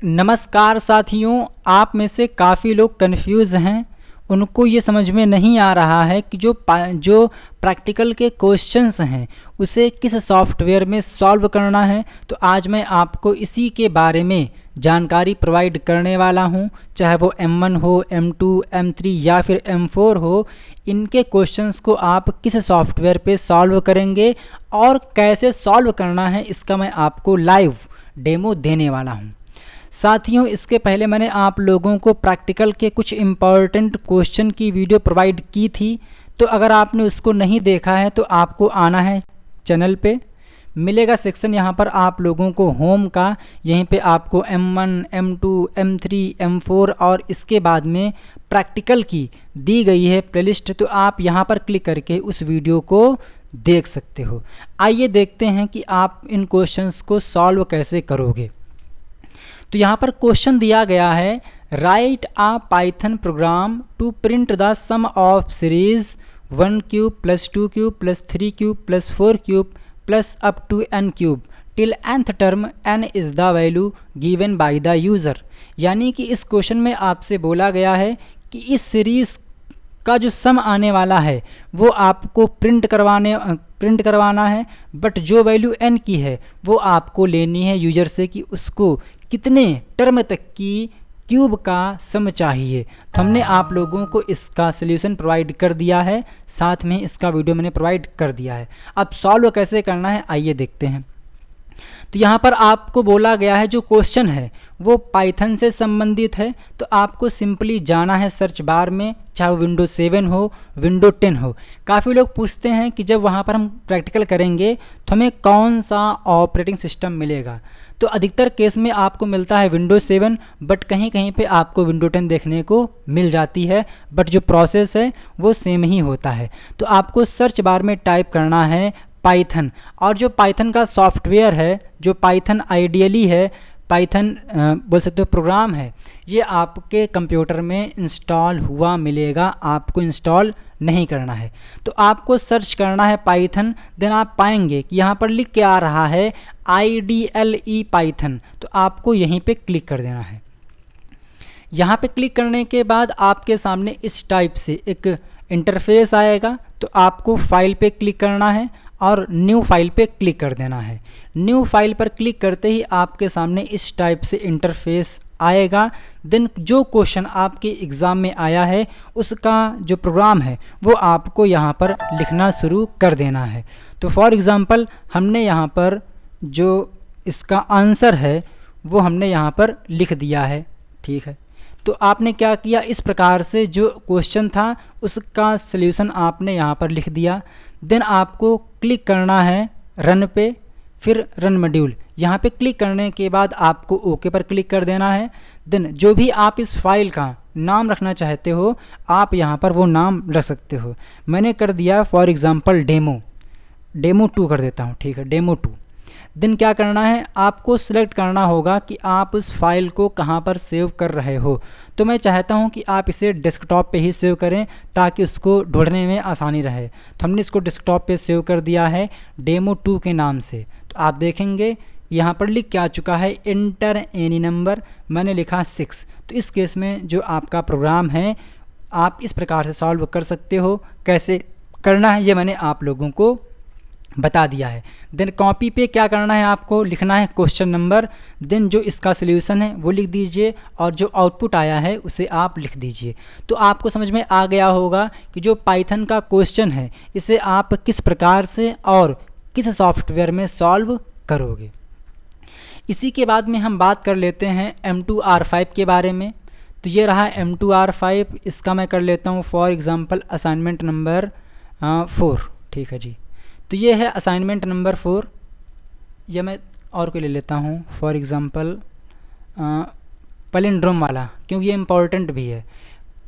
नमस्कार साथियों, आप में से काफ़ी लोग कंफ्यूज हैं। उनको ये समझ में नहीं आ रहा है कि जो प्रैक्टिकल के क्वेश्चंस हैं उसे किस सॉफ्टवेयर में सॉल्व करना है। तो आज मैं आपको इसी के बारे में जानकारी प्रोवाइड करने वाला हूं। चाहे वो M1 हो, M2, M3 या फिर M4 हो, इनके क्वेश्चंस को आप किस सॉफ्टवेयर पे सॉल्व करेंगे और कैसे सॉल्व करना है, इसका मैं आपको लाइव डेमो देने वाला हूं। साथियों, इसके पहले मैंने आप लोगों को प्रैक्टिकल के कुछ इम्पॉर्टेंट क्वेश्चन की वीडियो प्रोवाइड की थी। तो अगर आपने उसको नहीं देखा है तो आपको आना है चैनल पे, मिलेगा सेक्शन यहाँ पर आप लोगों को होम का। यहीं पे आपको M1, M2, M3, M4 और इसके बाद में प्रैक्टिकल की दी गई है प्लेलिस्ट। तो आप यहाँ पर क्लिक करके उस वीडियो को देख सकते हो। आइए देखते हैं कि आप इन क्वेश्चंस को सॉल्व कैसे करोगे। तो यहाँ पर क्वेश्चन दिया गया है, write a python program to print the sum of series 1 cube plus 2 cube plus 3 cube plus 4 cube plus up to n cube till nth term n is the value given by the user. यानी कि इस question में आपसे बोला गया है कि इस सीरीज़ का जो सम आने वाला है वो आपको प्रिंट करवाना है, बट जो वैल्यू n की है वो आपको लेनी है यूजर से कि उसको कितने टर्म तक की क्यूब का सम चाहिए। तो हमने आप लोगों को इसका सल्यूशन प्रोवाइड कर दिया है, साथ में इसका वीडियो मैंने प्रोवाइड कर दिया है। अब सॉल्व कैसे करना है आइए देखते हैं। तो यहाँ पर आपको बोला गया है जो क्वेश्चन है वो पाइथन से संबंधित है। तो आपको सिंपली जाना है सर्च बार में, चाहे विंडो 7 हो, विंडो 10 हो। काफ़ी लोग पूछते हैं कि जब वहाँ पर हम प्रैक्टिकल करेंगे तो हमें कौन सा ऑपरेटिंग सिस्टम मिलेगा। तो अधिकतर केस में आपको मिलता है विंडो 7, बट कहीं कहीं पे आपको विंडो 10 देखने को मिल जाती है, बट जो प्रोसेस है वो सेम ही होता है। तो आपको सर्च बार में टाइप करना है पाइथन, और जो पाइथन का सॉफ्टवेयर है, जो पाइथन आइडियली है, पाइथन बोल सकते हो प्रोग्राम है, ये आपके कंप्यूटर में इंस्टॉल हुआ मिलेगा, आपको इंस्टॉल नहीं करना है। तो आपको सर्च करना है पाइथन, देन आप पाएंगे कि यहाँ पर लिख के आ रहा है IDLE पाइथन। तो आपको यहीं पे क्लिक कर देना है। यहाँ पे क्लिक करने के बाद आपके सामने इस टाइप से एक इंटरफेस आएगा। तो आपको फाइल पे क्लिक करना है और न्यू फाइल पे क्लिक कर देना है। न्यू फाइल पर क्लिक करते ही आपके सामने इस टाइप से इंटरफेस आएगा। देन जो क्वेश्चन आपके एग्ज़ाम में आया है उसका जो प्रोग्राम है वो आपको यहाँ पर लिखना शुरू कर देना है। तो फॉर एग्ज़ाम्पल हमने यहाँ पर जो इसका आंसर है वो हमने यहाँ पर लिख दिया है, ठीक है। तो आपने क्या किया, इस प्रकार से जो क्वेश्चन था उसका सल्यूशन आपने यहाँ पर लिख दिया। देन आपको क्लिक करना है रन पे, फिर रन मॉड्यूल। यहाँ पे क्लिक करने के बाद आपको ओके पर क्लिक कर देना है। देन जो भी आप इस फाइल का नाम रखना चाहते हो आप यहाँ पर वो नाम रख सकते हो। मैंने कर दिया फॉर एग्ज़ाम्पल डेमो 2 कर देता हूँ, ठीक है, डेमो 2। देन क्या करना है, आपको सिलेक्ट करना होगा कि आप उस फाइल को कहाँ पर सेव कर रहे हो। तो मैं चाहता हूँ कि आप इसे डेस्कटॉप पे ही सेव करें ताकि उसको ढूंढने में आसानी रहे। तो हमने इसको डेस्कटॉप पे सेव कर दिया है डेमो 2 के नाम से। तो आप देखेंगे यहाँ पर लिख के आ चुका है एंटर एनी नंबर, मैंने लिखा 6। तो इस केस में जो आपका प्रोग्राम है आप इस प्रकार से सॉल्व कर सकते हो। कैसे करना है ये मैंने आप लोगों को बता दिया है। देन कॉपी पे क्या करना है, आपको लिखना है क्वेश्चन नंबर, देन जो इसका सल्यूशन है वो लिख दीजिए और जो आउटपुट आया है उसे आप लिख दीजिए। तो आपको समझ में आ गया होगा कि जो पाइथन का क्वेश्चन है इसे आप किस प्रकार से और किस सॉफ्टवेयर में सॉल्व करोगे। इसी के बाद में हम बात कर लेते हैं M2R5 के बारे में। तो ये रहा M2R5, इसका मैं कर लेता हूँ फॉर एग्ज़ाम्पल असाइनमेंट नंबर 4, ठीक है जी। तो ये है असाइनमेंट नंबर 4, या मैं और को ले लेता हूँ फॉर एग्ज़ाम्पल पैलिंड्रोम वाला, क्योंकि ये इम्पॉर्टेंट भी है।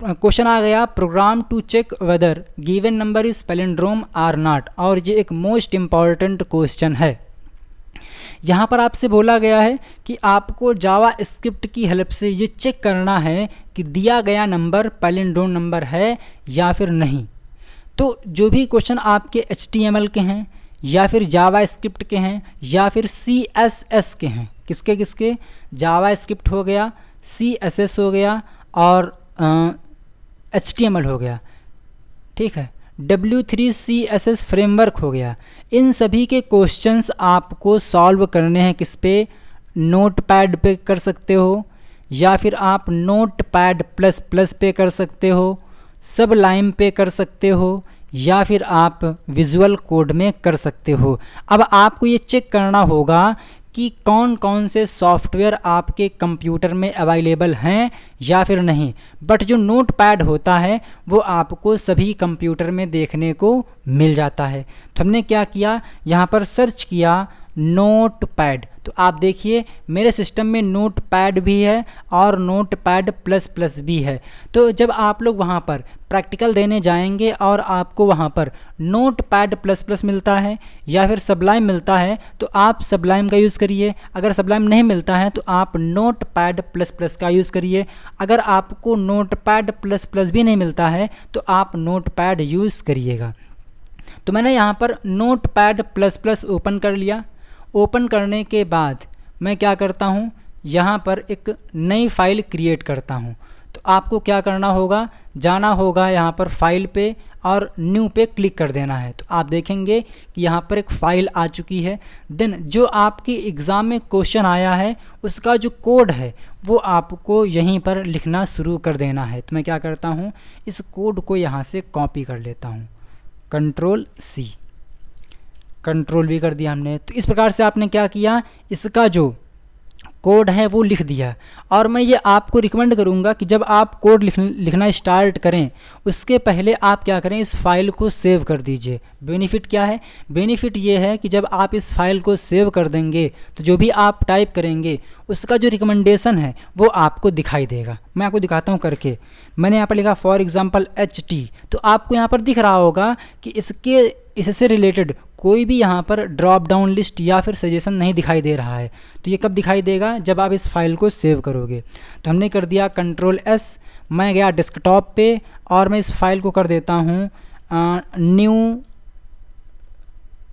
क्वेश्चन आ गया program to check whether given number is palindrome or not, और ये एक मोस्ट इम्पॉर्टेंट क्वेश्चन है। यहाँ पर आपसे बोला गया है कि आपको जावा स्क्रिप्ट की हेल्प से ये चेक करना है कि दिया गया नंबर पैलिंड्रोम नंबर है या फिर नहीं। तो जो भी क्वेश्चन आपके HTML के हैं या फिर जावा स्क्रिप्ट के हैं या फिर CSS के हैं, किसके किसके, जावा स्क्रिप्ट हो गया, CSS हो गया और HTML हो गया, ठीक है, W3 CSS फ्रेमवर्क हो गया। इन सभी के क्वेश्चंस आपको सॉल्व करने हैं किस पे, नोटपैड पे कर सकते हो, या फिर आप नोटपैड प्लस प्लस पे कर सकते हो, सबलाइम पे कर सकते हो, या फिर आप विजुअल कोड में कर सकते हो। अब आपको ये चेक करना होगा कि कौन कौन से सॉफ्टवेयर आपके कंप्यूटर में अवेलेबल हैं या फिर नहीं। बट जो नोटपैड होता है वो आपको सभी कंप्यूटर में देखने को मिल जाता है। तो हमने क्या किया, यहाँ पर सर्च किया नोटपैड, तो आप देखिए मेरे सिस्टम में नोटपैड भी है और नोटपैड प्लस प्लस भी है। तो जब आप लोग वहाँ पर प्रैक्टिकल देने जाएंगे और आपको वहाँ पर नोटपैड प्लस प्लस मिलता है या फिर सबलाइम मिलता है तो आप सबलाइम का यूज़ करिए, अगर सबलाइम नहीं मिलता है तो आप नोटपैड प्लस प्लस का यूज़ करिए। अगर आपको नोटपैड प्लस प्लस भी नहीं मिलता है तो आप नोटपैड यूज़ करिएगा। तो मैंने यहाँ पर नोटपैड प्लस प्लस ओपन कर लिया। ओपन करने के बाद मैं क्या करता हूँ, यहाँ पर एक नई फाइल क्रिएट करता हूँ। तो आपको क्या करना होगा, जाना होगा यहाँ पर फाइल पे और न्यू पे क्लिक कर देना है। तो आप देखेंगे कि यहाँ पर एक फ़ाइल आ चुकी है। देन जो आपकी एग्ज़ाम में क्वेश्चन आया है उसका जो कोड है वो आपको यहीं पर लिखना शुरू कर देना है। तो मैं क्या करता हूँ, इस कोड को यहाँ से कॉपी कर लेता हूँ, Ctrl+C, कंट्रोल भी कर दिया हमने। तो इस प्रकार से आपने क्या किया, इसका जो कोड है वो लिख दिया। और मैं ये आपको रिकमेंड करूँगा कि जब आप कोड लिखना स्टार्ट करें उसके पहले आप क्या करें, इस फाइल को सेव कर दीजिए। बेनिफिट क्या है, बेनिफिट ये है कि जब आप इस फाइल को सेव कर देंगे तो जो भी आप टाइप करेंगे उसका जो रिकमेंडेशन है वो आपको दिखाई देगा। मैं आपको दिखाता हूँ करके। मैंने यहाँ पर लिखा फॉर एग्ज़ाम्पल HT, तो आपको यहाँ पर दिख रहा होगा कि इससे रिलेटेड कोई भी यहाँ पर ड्रॉप डाउन लिस्ट या फिर सजेशन नहीं दिखाई दे रहा है। तो ये कब दिखाई देगा, जब आप इस फाइल को सेव करोगे। तो हमने कर दिया Ctrl+S, मैं गया डेस्कटॉप पे और मैं इस फाइल को कर देता हूँ न्यू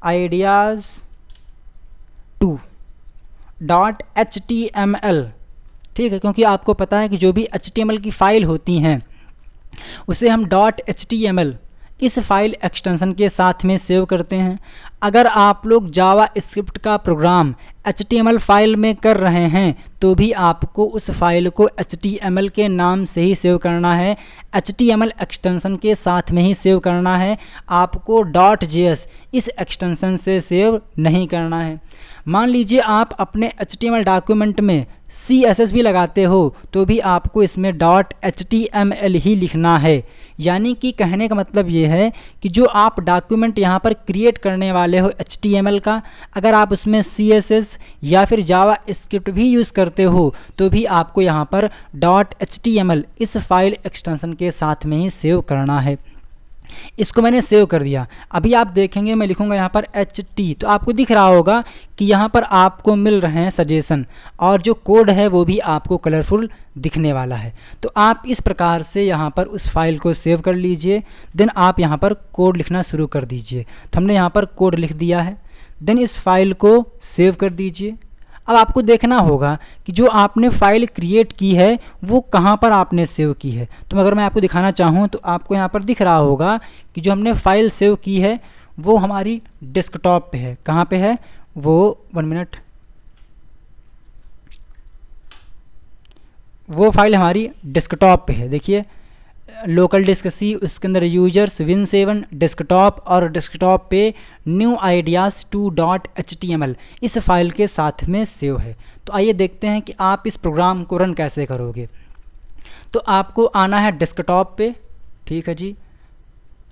ideas2.html, ठीक है, क्योंकि आपको पता है कि जो भी HTML की फ़ाइल होती हैं उसे हम .html इस फाइल एक्सटेंशन के साथ में सेव करते हैं। अगर आप लोग जावा स्क्रिप्ट का प्रोग्राम HTML फाइल में कर रहे हैं तो भी आपको उस फाइल को HTML के नाम से ही सेव करना है, HTML एक्सटेंशन के साथ में ही सेव करना है, आपको .js इस एक्सटेंशन से सेव नहीं करना है। मान लीजिए आप अपने HTML डॉक्यूमेंट में CSS भी लगाते हो तो भी आपको इसमें .html ही लिखना है। यानी कि कहने का मतलब ये है कि जो आप डॉक्यूमेंट यहाँ पर क्रिएट करने वाले हो HTML का, अगर आप उसमें CSS या फिर जावा स्क्रिप्ट भी यूज़ करते हो तो भी आपको यहाँ पर .html इस फाइल एक्सटेंशन के साथ में ही सेव करना है। इसको मैंने सेव कर दिया। अभी आप देखेंगे मैं लिखूंगा यहाँ पर HT, तो आपको दिख रहा होगा कि यहाँ पर आपको मिल रहे हैं सजेशन और जो कोड है वो भी आपको कलरफुल दिखने वाला है। तो आप इस प्रकार से यहाँ पर उस फाइल को सेव कर लीजिए। देन आप यहाँ पर कोड लिखना शुरू कर दीजिए। तो हमने यहाँ पर कोड लिख दिया है। देन इस फाइल को सेव कर दीजिए। अब आपको देखना होगा कि जो आपने फ़ाइल क्रिएट की है वो कहाँ पर आपने सेव की है। तो अगर मैं आपको दिखाना चाहूँ तो आपको यहाँ पर दिख रहा होगा कि जो हमने फ़ाइल सेव की है वो हमारी डेस्कटॉप पे है। कहाँ पे है वो, 1 मिनट, वो फाइल हमारी डेस्कटॉप पे है। देखिए लोकल डिस्क C, उसके अंदर यूजर्स Win7 डेस्कटॉप और डेस्कटॉप पे न्यू ideas2.html इस फाइल के साथ में सेव है। तो आइए देखते हैं कि आप इस प्रोग्राम को रन कैसे करोगे। तो आपको आना है डेस्कटॉप पे, ठीक है जी,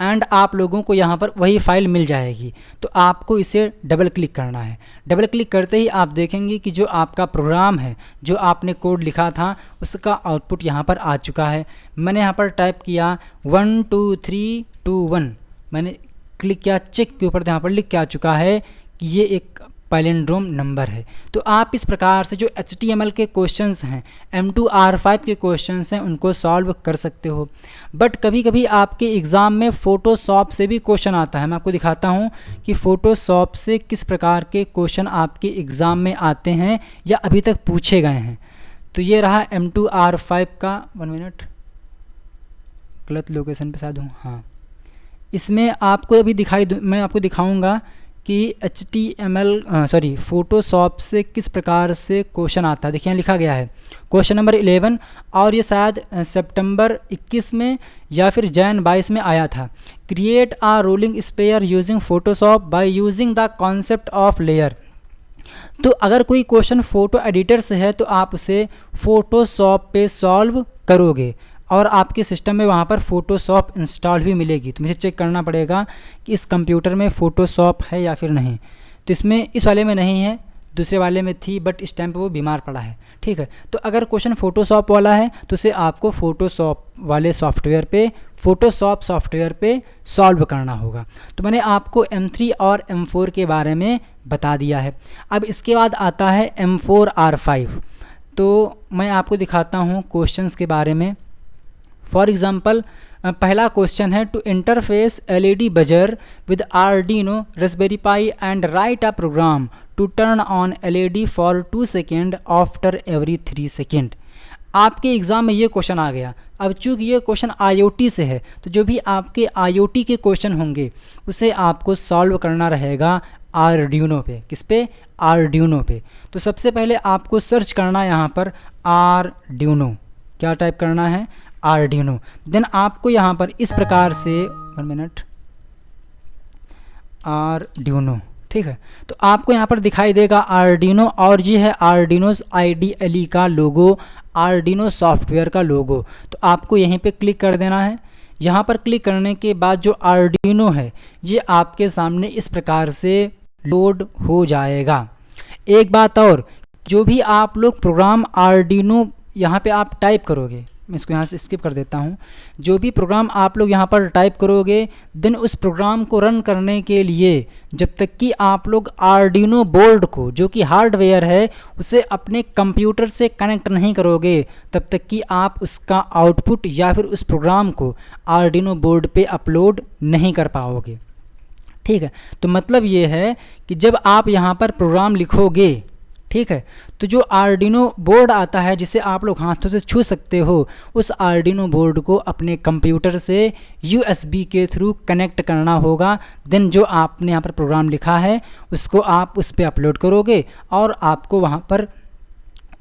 एंड आप लोगों को यहाँ पर वही फाइल मिल जाएगी। तो आपको इसे डबल क्लिक करना है। डबल क्लिक करते ही आप देखेंगे कि जो आपका प्रोग्राम है, जो आपने कोड लिखा था उसका आउटपुट यहाँ पर आ चुका है। मैंने यहाँ पर टाइप किया 1 2 3 2 1, मैंने क्लिक किया चेक के ऊपर, यहाँ पर लिख के आ चुका है कि ये एक पैलिंड्रोम नंबर है। तो आप इस प्रकार से जो HTML के क्वेश्चंस हैं, M2R5 के क्वेश्चंस हैं, उनको सॉल्व कर सकते हो। बट कभी कभी आपके एग्ज़ाम में फ़ोटोशॉप से भी क्वेश्चन आता है। मैं आपको दिखाता हूँ कि फ़ोटोशॉप से किस प्रकार के क्वेश्चन आपके एग्ज़ाम में आते हैं या अभी तक पूछे गए हैं। तो ये रहा M2R5 का, 1 मिनट, गलत लोकेशन पे शायद हूँ, हाँ। इसमें आपको अभी मैं आपको दिखाऊंगा कि फ़ोटोशॉप से किस प्रकार से क्वेश्चन आता है। देखिए यहाँ लिखा गया है क्वेश्चन नंबर 11, और ये शायद सितंबर 21 में या फिर जैन 22 में आया था। Create a rolling sphere using Photoshop by using the concept of layer. तो अगर कोई क्वेश्चन फ़ोटो एडिटर से है तो आप उसे फ़ोटोशॉप पे सॉल्व करोगे और आपके सिस्टम में वहाँ पर फ़ोटोशॉप इंस्टॉल भी मिलेगी। तो मुझे चेक करना पड़ेगा कि इस कंप्यूटर में फ़ोटोशॉप है या फिर नहीं। तो इसमें, इस वाले में नहीं है, दूसरे वाले में थी, बट इस टाइम पे वो बीमार पड़ा है, ठीक है। तो अगर क्वेश्चन फ़ोटोशॉप वाला है तो उसे आपको फ़ोटोशॉप वाले सॉफ्टवेयर पे, फ़ोटोशॉप सॉफ्टवेयर पे सॉल्व करना होगा। तो मैंने आपको M3 और M4 के बारे में बता दिया है। अब इसके बाद आता है M4R5। तो मैं आपको दिखाता हूँ क्वेश्चंस के बारे में। फॉर एग्ज़ाम्पल, पहला क्वेश्चन है to interface LED buzzer with Arduino Raspberry Pi and write a program to turn on LED for 2 second after every 3 second. आपके एग्ज़ाम में ये क्वेश्चन आ गया। अब चूँकि ये क्वेश्चन IoT से है तो जो भी आपके IoT के क्वेश्चन होंगे उसे आपको सॉल्व करना रहेगा आर्डिनो पे। किस पे? आर्डिनो पे। तो सबसे पहले आपको सर्च करना है यहाँ पर आर्डिनो। क्या टाइप करना है? आर्डिनो। देन आपको यहाँ पर इस प्रकार से, 1 मिनट, आर्डिनो, ठीक है। तो आपको यहाँ पर दिखाई देगा आर्डिनो, और ये है आर्डिनोज IDLE का लोगो, आर्डिनो सॉफ्टवेयर का लोगो। तो आपको यहीं पे क्लिक कर देना है। यहाँ पर क्लिक करने के बाद जो आर्डिनो है ये आपके सामने इस प्रकार से लोड हो जाएगा। एक बात और, जो भी आप लोग प्रोग्राम आर्डिनो यहाँ पे आप टाइप करोगे, मैं इसको यहाँ से स्किप कर देता हूँ। जो भी प्रोग्राम आप लोग यहाँ पर टाइप करोगे, देन उस प्रोग्राम को रन करने के लिए जब तक कि आप लोग आर्डिनो बोर्ड को, जो कि हार्डवेयर है, उसे अपने कंप्यूटर से कनेक्ट नहीं करोगे, तब तक कि आप उसका आउटपुट या फिर उस प्रोग्राम को आर्डिनो बोर्ड पे अपलोड नहीं कर पाओगे, ठीक है। तो मतलब ये है कि जब आप यहाँ पर प्रोग्राम लिखोगे, ठीक है, तो जो आर्डिनो बोर्ड आता है जिसे आप लोग हाथों से छू सकते हो, उस आर्डिनो बोर्ड को अपने कंप्यूटर से USB के थ्रू कनेक्ट करना होगा। देन जो आपने यहाँ पर प्रोग्राम लिखा है उसको आप उस पर अपलोड करोगे और आपको वहाँ पर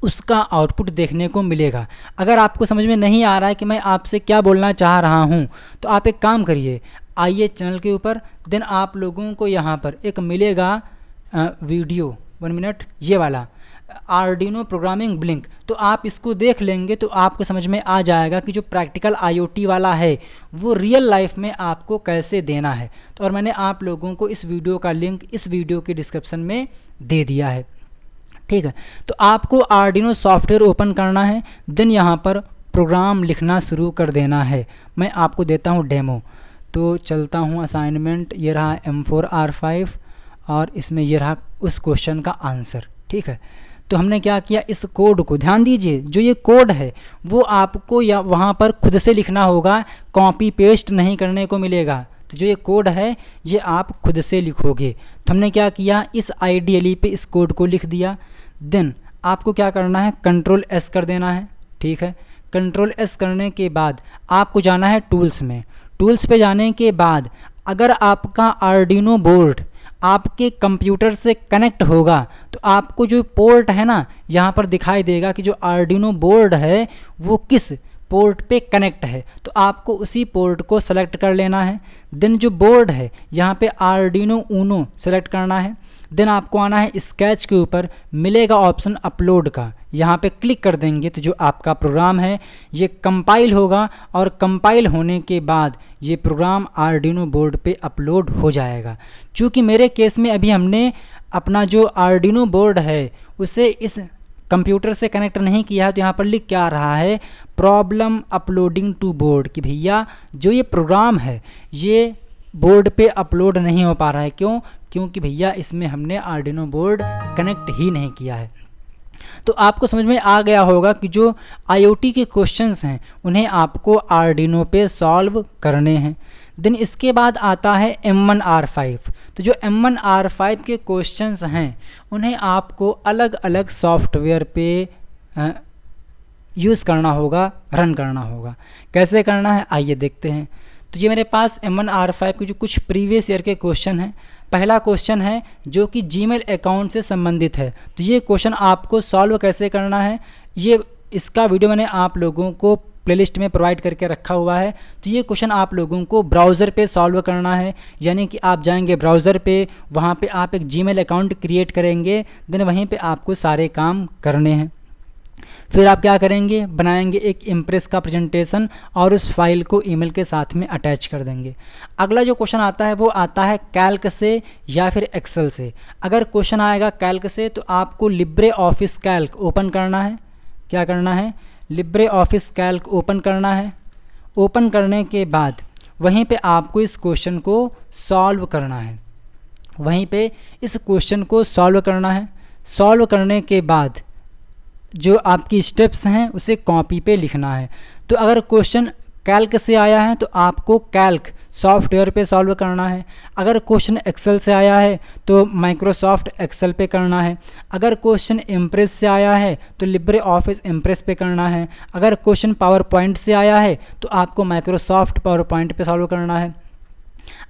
उसका आउटपुट देखने को मिलेगा। अगर आपको समझ में नहीं आ रहा है कि मैं आपसे क्या बोलना चाह रहा हूँ, तो आप एक काम करिए, आइए चैनल के ऊपर, देन आप लोगों को यहाँ पर एक मिलेगा वीडियो, 1 मिनट, ये वाला आर्डिनो प्रोग्रामिंग ब्लिंक। तो आप इसको देख लेंगे तो आपको समझ में आ जाएगा कि जो प्रैक्टिकल IoT वाला है वो रियल लाइफ में आपको कैसे देना है। तो और मैंने आप लोगों को इस वीडियो का लिंक इस वीडियो के डिस्क्रिप्शन में दे दिया है, ठीक है। तो आपको आर्डिनो सॉफ्टवेयर ओपन करना है, देन यहाँ पर प्रोग्राम लिखना शुरू कर देना है। मैं आपको देता हूँ डेमो। तो चलता हूँ असाइनमेंट, ये रहा M4R5 और इसमें ये रहा उस क्वेश्चन का आंसर, ठीक है। तो हमने क्या किया, इस कोड को ध्यान दीजिए, जो ये कोड है वो आपको या वहाँ पर खुद से लिखना होगा, कॉपी पेस्ट नहीं करने को मिलेगा। तो जो ये कोड है ये आप खुद से लिखोगे। तो हमने क्या किया, इस IDLE पे इस कोड को लिख दिया। देन आपको क्या करना है, Ctrl+S कर देना है, ठीक है। Ctrl+S करने के बाद आपको जाना है टूल्स में। टूल्स पे जाने के बाद अगर आपका आर्डिनो बोर्ड आपके कंप्यूटर से कनेक्ट होगा तो आपको जो पोर्ट है ना, यहाँ पर दिखाई देगा कि जो आर्डिनो बोर्ड है वो किस पोर्ट पे कनेक्ट है। तो आपको उसी पोर्ट को सेलेक्ट कर लेना है। देन जो बोर्ड है यहाँ पे आर्डिनो ऊनो सेलेक्ट करना है। देन आपको आना है स्केच के ऊपर, मिलेगा ऑप्शन अपलोड का, यहाँ पे क्लिक कर देंगे तो जो आपका प्रोग्राम है ये कंपाइल होगा और कंपाइल होने के बाद ये प्रोग्राम आर्डिनो बोर्ड पे अपलोड हो जाएगा। चूँकि मेरे केस में अभी हमने अपना जो आर्डिनो बोर्ड है उसे इस कंप्यूटर से कनेक्ट नहीं किया है, तो यहाँ पर लिख क्या आ रहा है, प्रॉब्लम अपलोडिंग टू बोर्ड, कि भैया जो ये प्रोग्राम है ये बोर्ड पे अपलोड नहीं हो पा रहा है। क्यों? क्योंकि भैया इसमें हमने आर्डिनो बोर्ड कनेक्ट ही नहीं किया है। तो आपको समझ में आ गया होगा कि जो IoT के क्वेश्चंस हैं उन्हें आपको आर्डिनो पे सॉल्व करने हैं। देन इसके बाद आता है M1R5। तो जो M1R5 के क्वेश्चंस हैं उन्हें आपको अलग अलग सॉफ्टवेयर पे यूज़ करना होगा, रन करना होगा। कैसे करना है आइए देखते हैं। तो ये मेरे पास M1R5 के जो कुछ प्रीवियस ईयर के क्वेश्चन हैं। पहला क्वेश्चन है जो कि जीमेल अकाउंट से संबंधित है। तो ये क्वेश्चन आपको सॉल्व कैसे करना है, ये इसका वीडियो मैंने आप लोगों को प्लेलिस्ट में प्रोवाइड करके रखा हुआ है। तो ये क्वेश्चन आप लोगों को ब्राउज़र पे सॉल्व करना है, यानी कि आप जाएंगे ब्राउज़र पे, वहाँ पे आप एक जीमेल अकाउंट क्रिएट करेंगे, देन वहीं पे आपको सारे काम करने हैं। फिर आप क्या करेंगे, बनाएंगे एक इम्प्रेस का प्रेजेंटेशन और उस फाइल को ईमेल के साथ में अटैच कर देंगे। अगला जो क्वेश्चन आता है वो आता है कैल्क से या फिर एक्सेल से। अगर क्वेश्चन आएगा कैल्क से तो आपको लिब्रे ऑफिस कैल्क ओपन करना है। क्या करना है, लिब्रे ऑफिस कैल्क ओपन करना है। ओपन करने के बाद वहीं पे आपको इस क्वेश्चन को सॉल्व करना है, वहीं पे इस क्वेश्चन को सॉल्व करना है। सॉल्व करने के बाद जो आपकी स्टेप्स हैं उसे कॉपी पे लिखना है। तो अगर क्वेश्चन कैल्क से आया है तो आपको कैल्क सॉफ्टवेयर पे सॉल्व करना है। अगर क्वेश्चन एक्सेल से आया है तो माइक्रोसॉफ्ट एक्सेल पे करना है। अगर क्वेश्चन इम्प्रेस से आया है तो लिब्रे ऑफिस इम्प्रेस पे करना है। अगर क्वेश्चन पावर पॉइंट से आया है तो आपको माइक्रोसॉफ्ट पावर पॉइंट पे सॉल्व करना है।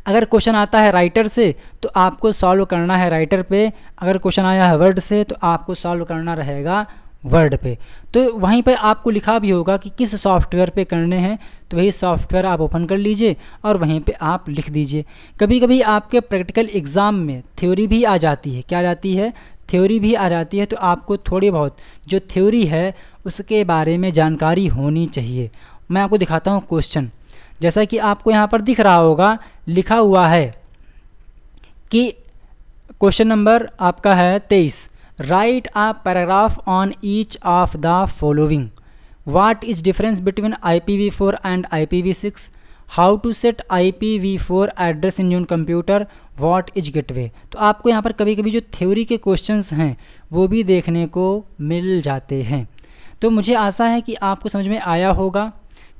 अगर क्वेश्चन आता है राइटर से तो आपको सॉल्व करना है राइटर पे। अगर क्वेश्चन आया है वर्ड से तो आपको सॉल्व करना रहेगा वर्ड पे। तो वहीं पे आपको लिखा भी होगा कि किस सॉफ्टवेयर पे करने हैं, तो वही सॉफ्टवेयर आप ओपन कर लीजिए और वहीं पे आप लिख दीजिए। कभी कभी आपके प्रैक्टिकल एग्ज़ाम में थ्योरी भी आ जाती है। क्या आ जाती है, थ्योरी भी आ जाती है। तो आपको थोड़ी बहुत जो थ्योरी है उसके बारे में जानकारी होनी चाहिए। मैं आपको दिखाता हूँ क्वेश्चन। जैसा कि आपको यहाँ पर दिख रहा होगा, लिखा हुआ है कि क्वेश्चन नंबर आपका है 23। Write a paragraph on each of the following. What is difference between IPv4 and IPv6? How to set IPv4 address in your computer? What is gateway? तो आपको यहाँ पर कभी कभी जो थ्योरी के क्वेश्चंस हैं वो भी देखने को मिल जाते हैं। तो मुझे आशा है कि आपको समझ में आया होगा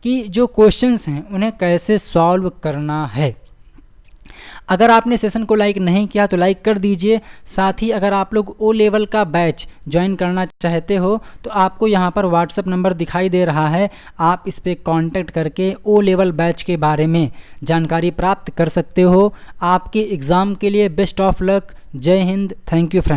कि जो क्वेश्चंस हैं उन्हें कैसे सॉल्व करना है। अगर आपने सेशन को लाइक नहीं किया तो लाइक कर दीजिए। साथ ही अगर आप लोग O लेवल का बैच ज्वाइन करना चाहते हो तो आपको यहाँ पर व्हाट्सअप नंबर दिखाई दे रहा है, आप इस पर कांटेक्ट करके O लेवल बैच के बारे में जानकारी प्राप्त कर सकते हो। आपके एग्ज़ाम के लिए बेस्ट ऑफ लक। जय हिंद। Thank you friend.